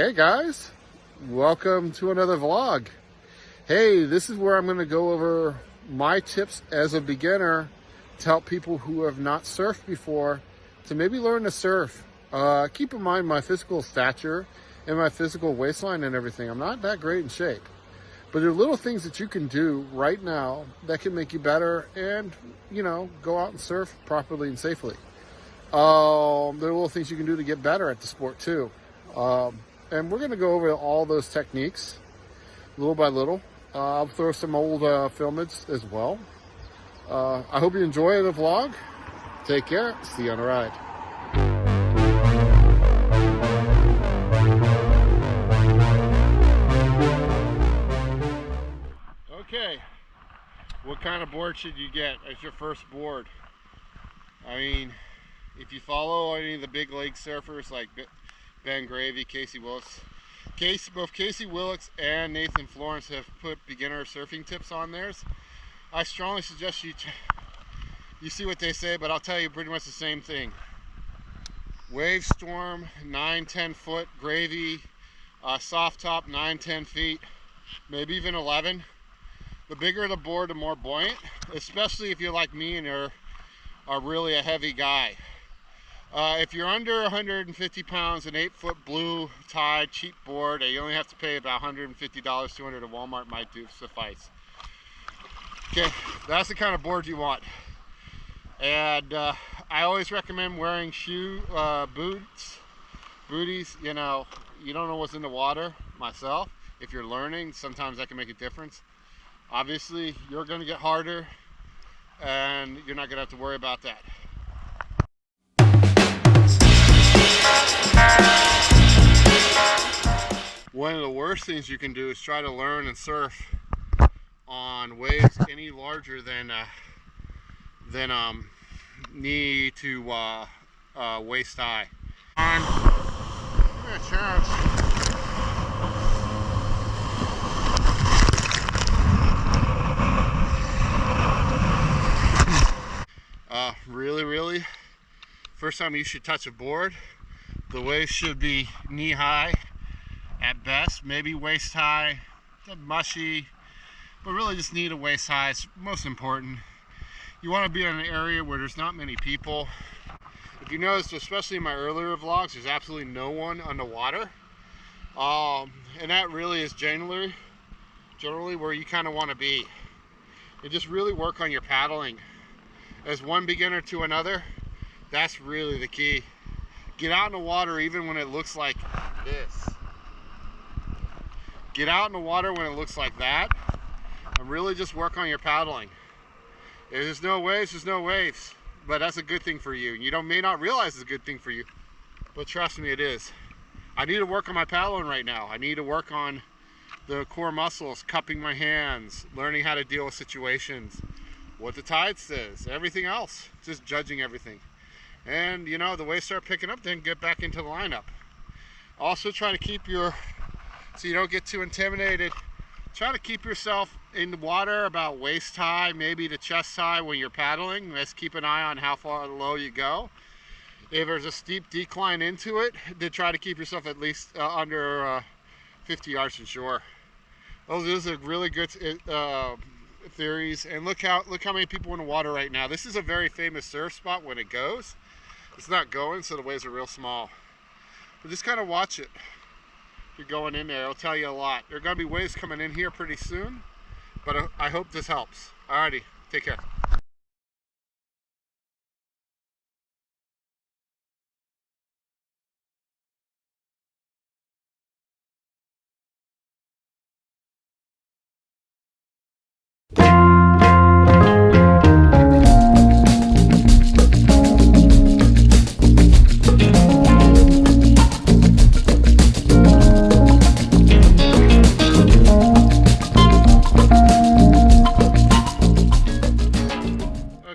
Hey guys, welcome to another vlog. Hey, this is where I'm going to go over my tips as a beginner to help people who have not surfed before to maybe learn to surf. Keep in mind my physical stature and my physical waistline and everything. I'm not that great in shape, but there are little things that you can do right now that can make you better and, you know, go out and surf properly and safely. There are little things you can do to get better at the sport too. And we're going to go over all those techniques little by little. I'll throw some old filmage as well. I hope you enjoy the vlog. Take care. See you on the ride. Okay, what kind of board should you get as your first board? I mean, if you follow any of the big leg surfers like Ben Gravy, both Casey Willocks and Nathan Florence have put beginner surfing tips on theirs. I strongly suggest you see what they say, but I'll tell you pretty much the same thing. Wave Storm, 9-10 foot, Gravy, soft top, 9-10 feet, maybe even 11. The bigger the board, the more buoyant, especially if you're like me and are really a heavy guy. If you're under 150 pounds, an 8-foot blue tide cheap board that you only have to pay about $150, $200 at Walmart might suffice. Okay, that's the kind of board you want. And I always recommend wearing booties. You know, you don't know what's in the water. Myself, if you're learning, sometimes that can make a difference. Obviously, you're going to get harder, and you're not going to have to worry about that. One of the worst things you can do is try to learn and surf on waves any larger than knee to waist high. Give me a chance. Really, first time you should touch a board, the wave should be knee high at best, maybe waist high, mushy, but really just knee to waist high is most important. You want to be in an area where there's not many people. If you notice, especially in my earlier vlogs, there's absolutely no one on the water, and that really is generally where you kind of want to be. And just really work on your paddling. As one beginner to another, that's really the key. Get out in the water even when it looks like this. Get out in the water when it looks like that, and really just work on your paddling. If there's no waves, there's no waves. But that's a good thing for you. You may not realize it's a good thing for you, but trust me, it is. I need to work on my paddling right now. I need to work on the core muscles, cupping my hands, learning how to deal with situations, what the tide says, everything else, just judging everything. And you know, the waves start picking up, then get back into the lineup. Also try to keep so you don't get too intimidated, try to keep yourself in the water about waist high, maybe to chest high when you're paddling. Let's keep an eye on how far low you go. If there's a steep decline into it, then try to keep yourself at least under 50 yards from shore. Those are really good theories. And look how many people in the water right now. This is a very famous surf spot when it goes. It's not going, so the waves are real small. But just kind of watch it. If you're going in there, it'll tell you a lot. There are going to be waves coming in here pretty soon, but I hope this helps. Alrighty, take care.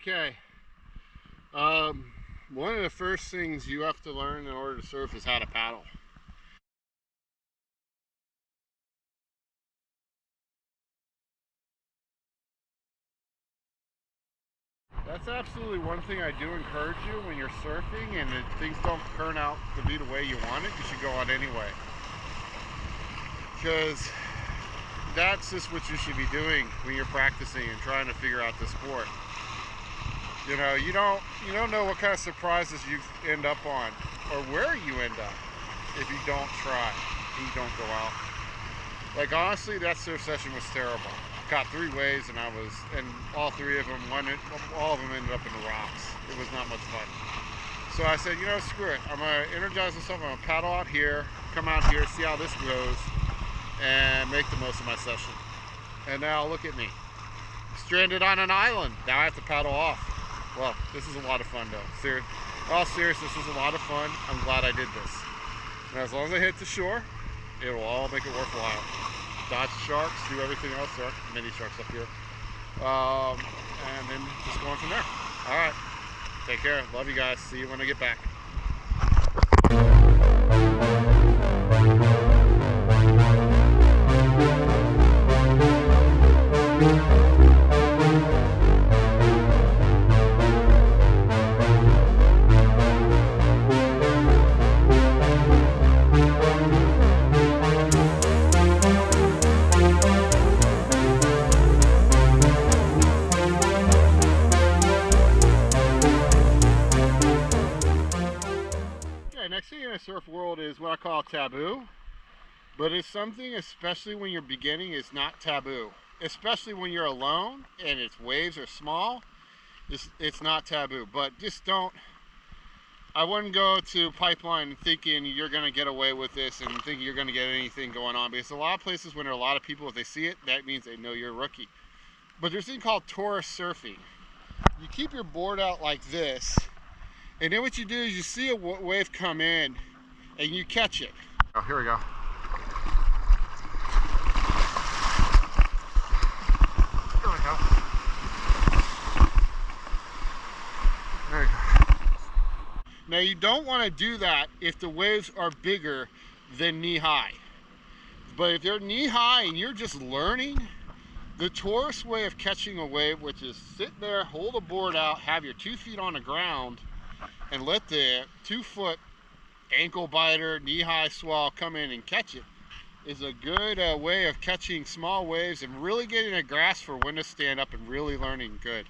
Okay, one of the first things you have to learn in order to surf is how to paddle. That's absolutely one thing I do encourage you when you're surfing and if things don't turn out to be the way you want it, you should go out anyway. because that's just what you should be doing when you're practicing and trying to figure out the sport. You know, you don't know what kind of surprises you end up on or where you end up if you don't try and you don't go out. Like, honestly, that surf session was terrible. Caught 3 waves and all 3 of them, all of them ended up in the rocks. It was not much fun. So I said, you know, screw it. I'm gonna energize myself. I'm gonna paddle out here, come out here, see how this goes, and make the most of my session. And now look at me, stranded on an island. Now I have to paddle off. Well, this is a lot of fun though. All serious, this was a lot of fun. I'm glad I did this. And as long as I hit the shore, it will all make it worthwhile. Dodge sharks, do everything else. There are many sharks up here. And then just going from there. All right, take care. Love you guys. See you when I get back. Next thing in the surf world is what I call taboo, but it's something, especially when you're beginning, is not taboo. Especially when you're alone and its waves are small, it's not taboo. But just don't, I wouldn't go to Pipeline thinking you're going to get away with this and thinking you're going to get anything going on, because a lot of places when there are a lot of people, if they see it, that means they know you're a rookie. But there's a thing called Taurus surfing. You keep your board out like this, and then what you do is you see a wave come in and you catch it. Oh, here we go. Here we go. There we go. Now you don't want to do that if the waves are bigger than knee high. But if they're knee high and you're just learning, the Taurus way of catching a wave, which is sit there, hold the board out, have your 2 feet on the ground, and let the 2-foot ankle biter, knee-high swell come in and catch it, is a good way of catching small waves and really getting a grasp for when to stand up and really learning good.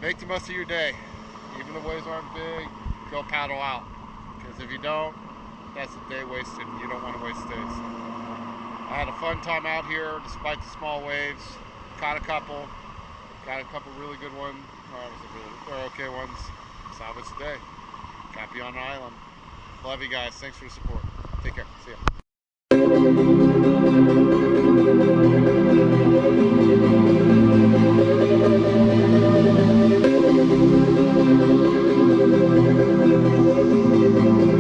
Make the most of your day. Even the waves aren't big, go paddle out. Because if you don't, that's a day wasted. You don't want to waste days. I had a fun time out here despite the small waves. Caught a couple really good ones, or okay ones. Salvage the day. Happy on the island. Love you guys. Thanks for the support. Take care. See ya.